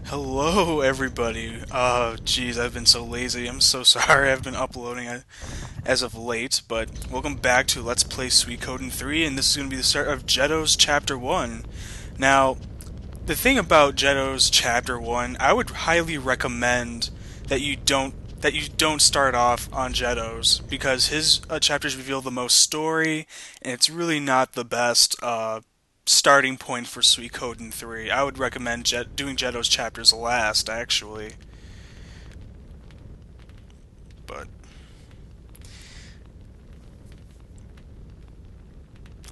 Hello, everybody. Geez, I've been so lazy. I'm so sorry. I've been uploading as of late, but welcome back to Let's Play Suikoden 3, and this is going to be the start of Geddoe's Chapter 1. Now, the thing about Geddoe's Chapter 1, I would highly recommend that you don't start off on Geddoe's, because his chapters reveal the most story, and it's really not the best starting point for Suikoden 3. I would recommend doing Geddoe's chapters last, actually. But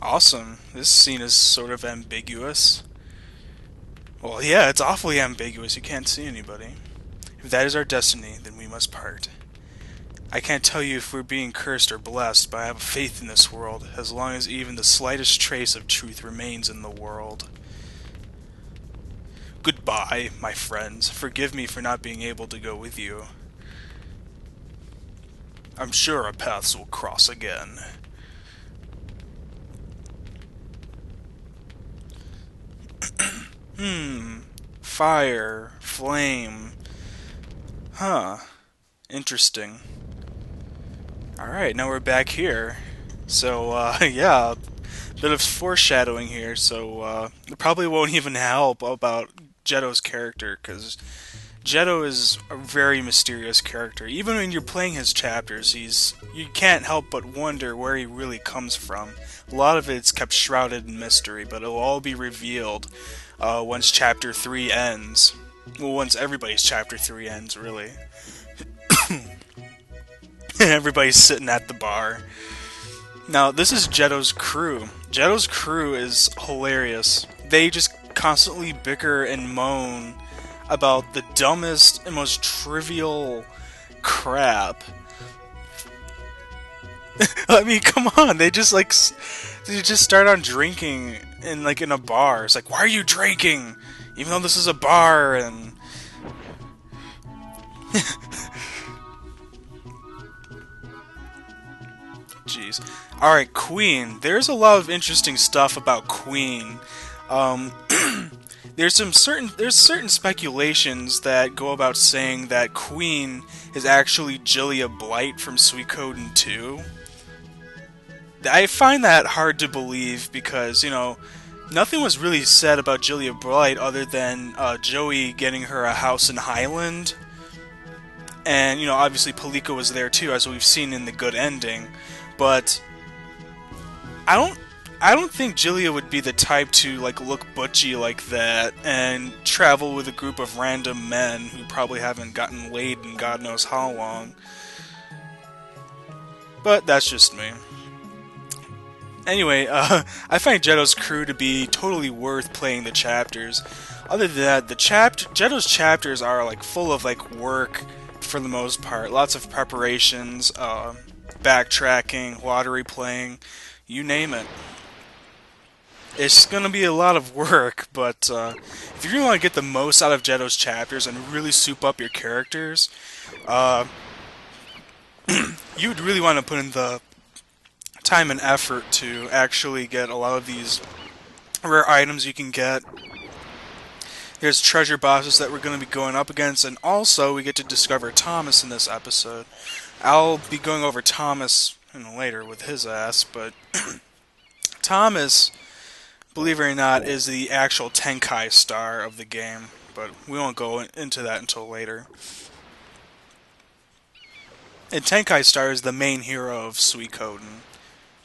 awesome. This scene is sort of ambiguous. Well, yeah, it's awfully ambiguous. You can't see anybody. If that is our destiny, then we must part. I can't tell you if we're being cursed or blessed, but I have faith in this world, as long as even the slightest trace of truth remains in the world. Goodbye, my friends. Forgive me for not being able to go with you. I'm sure our paths will cross again. Fire. Flame. Huh. Interesting. Alright, now we're back here. So, yeah, bit of foreshadowing here, so, it probably won't even help about Geddoe's character, because Geddoe is a very mysterious character. Even when you're playing his chapters, you can't help but wonder where he really comes from. A lot of it's kept shrouded in mystery, but it'll all be revealed once Chapter 3 ends. Well, once everybody's Chapter 3 ends, really. Everybody's sitting at the bar. Now, this is Geddoe's crew. Geddoe's crew is hilarious. They just constantly bicker and moan about the dumbest and most trivial crap. I mean, come on, they just start on drinking in a bar. It's like, why are you drinking? Even though this is a bar, and jeez. Alright, Queen. There's a lot of interesting stuff about Queen. Um, there's certain speculations that go about saying that Queen is actually Julia Blight from Suikoden 2. I find that hard to believe because, nothing was really said about Julia Blight other than Joey getting her a house in Highland. And, obviously Palika was there too, as we've seen in the good ending. But I don't think Julia would be the type to look butchy like that and travel with a group of random men who probably haven't gotten laid in God knows how long. But that's just me. Anyway, I find Geddoe's crew to be totally worth playing the chapters. Other than that, Geddoe's chapters are full of work for the most part. Lots of preparations, backtracking, lottery playing, you name it. It's gonna be a lot of work, but if you really want to get the most out of Geddoe's chapters and really soup up your characters, uh, you would really want to put in the time and effort to actually get a lot of these rare items you can get. There's treasure bosses that we're going to be going up against, and also we get to discover Thomas in this episode. I'll be going over Thomas later with his ass, but Thomas, believe it or not, is the actual Tenkai star of the game, but we won't go into that until later. And Tenkai Star is the main hero of Suikoden.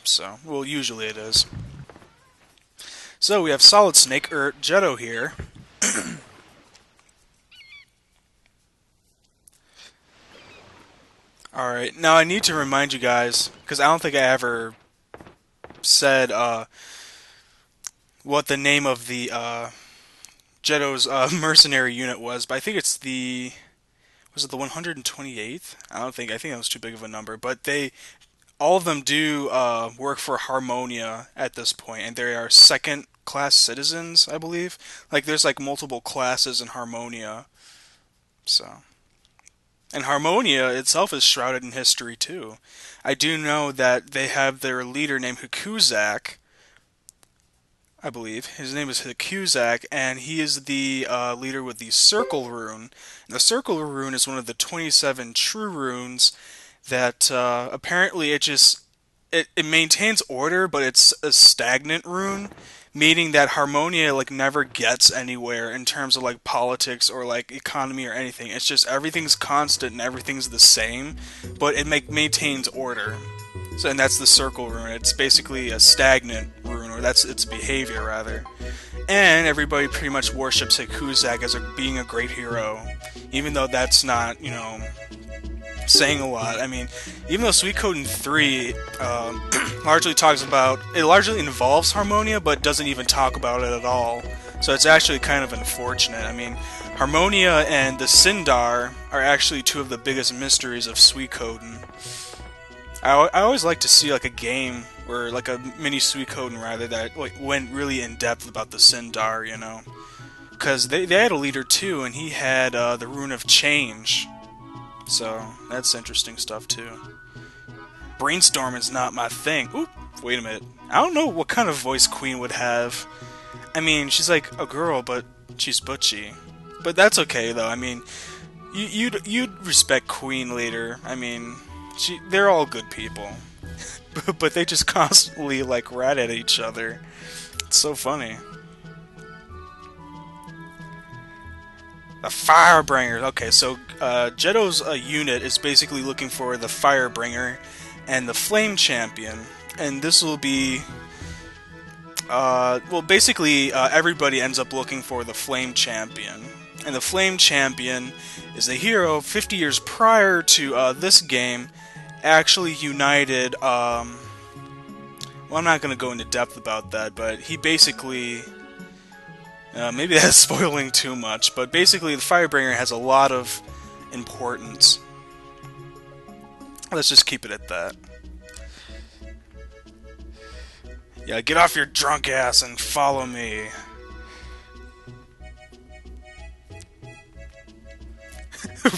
So, well, usually it is. So, we have Solid Snake, or Geddoe here. Alright, now I need to remind you guys, because I don't think I ever said what the name of the Geddoe's mercenary unit was, but I think it's was it the 128th? I think that was too big of a number, but all of them do work for Harmonia at this point, and they are second class citizens, I believe. There's multiple classes in Harmonia, so. And Harmonia itself is shrouded in history too. I do know that they have their leader named Hukuzak, I believe. His name is Hikuzak, and he is the leader with the Circle Rune. And the Circle Rune is one of the 27 true runes that apparently it maintains order, but it's a stagnant rune, meaning that Harmonia like never gets anywhere in terms of like politics or like economy or anything. It's just everything's constant and everything's the same, but it maintains order. So, and that's the Circle Rune. It's basically a stagnant rune, or that's its behavior rather. And everybody pretty much worships Hikuzak as being a great hero, even though that's not, saying a lot. I mean, even though Suikoden 3 largely talks about, it largely involves Harmonia, but doesn't even talk about it at all. So it's actually kind of unfortunate. I mean, Harmonia and the Sindar are actually two of the biggest mysteries of Suikoden. I always like to see like a game, or like a mini Suikoden rather, that like went really in depth about the Sindar, because they had a leader too, and he had the Rune of Change. So, that's interesting stuff, too. Brainstorm is not my thing. Oop, wait a minute. I don't know what kind of voice Queen would have. I mean, she's like a girl, but she's butchy. But that's okay, though. I mean, you'd respect Queen later. I mean, they're all good people. But they just constantly, like, rat at each other. It's so funny. The Firebringers. Okay, so Geddoe's unit is basically looking for the Firebringer and the Flame Champion, and this will be well, basically everybody ends up looking for the Flame Champion, and the Flame Champion is a hero 50 years prior to this game actually united. Well, I'm not going to go into depth about that, but he basically. Maybe that's spoiling too much, but basically the Firebringer has a lot of importance. Let's just keep it at that. Yeah, get off your drunk ass and follow me.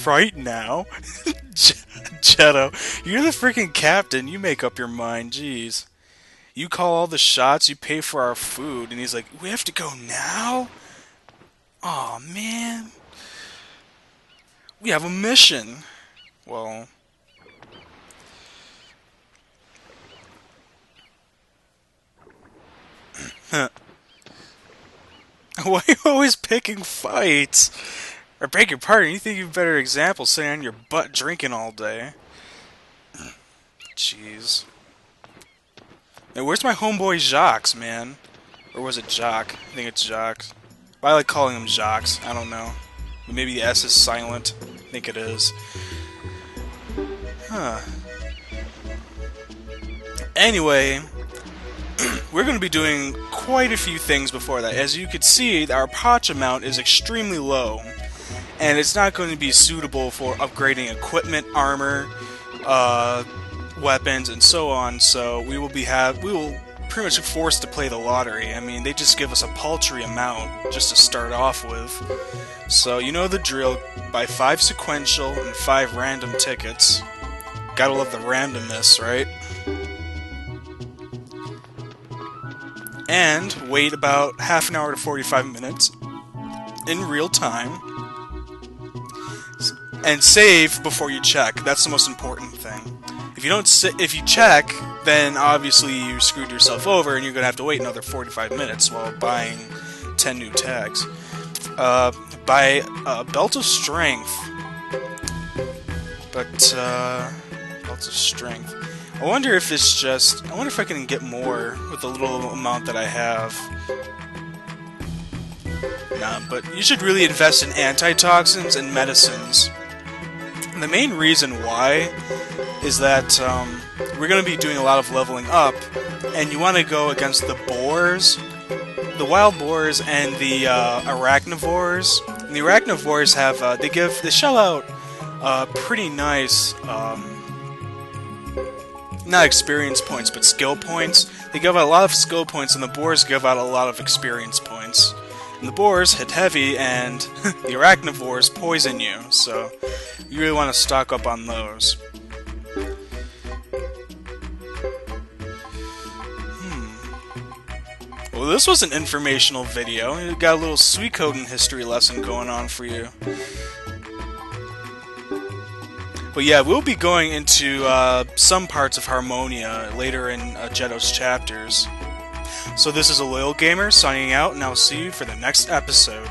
Right now? Geddoe, you're the freaking captain, you make up your mind, jeez. You call all the shots, you pay for our food, and he's like, we have to go now? Aw, man. We have a mission. Well... Why are you always picking fights? I beg your pardon, you think you have a better example sitting on your butt drinking all day? Jeez. Now, where's my homeboy Jacques, man? Or was it Jacques? I think it's Jacques. I like calling him Jacques. I don't know. Maybe the S is silent. I think it is. Huh. Anyway, we're going to be doing quite a few things before that. As you can see, our patch amount is extremely low. And it's not going to be suitable for upgrading equipment, armor, weapons, and so on, so we will pretty much be forced to play the lottery. I mean, they just give us a paltry amount just to start off with. So, you know the drill. Buy 5 sequential and 5 random tickets. Gotta love the randomness, right? And wait about half an hour to 45 minutes in real time. And save before you check. That's the most important thing. If you check, then obviously you screwed yourself over, and you're gonna have to wait another 45 minutes while buying 10 new tags. Buy a Belt of Strength, but Belt of Strength. I wonder if I can get more with the little amount that I have. Nah, but you should really invest in antitoxins and medicines. And the main reason why is that we're going to be doing a lot of leveling up, and you want to go against the boars, the wild boars, and the arachnivores. And the arachnivores have they shell out pretty nice not experience points, but skill points. They give out a lot of skill points, and the boars give out a lot of experience points. And the boars hit heavy, and the arachnivores poison you, so you really want to stock up on those. Well, Well, this was an informational video. We got a little Suikoden history lesson going on for you. But yeah, we'll be going into some parts of Harmonia later in Geddoe's chapters. So this is Aloyalgamer signing out, and I'll see you for the next episode.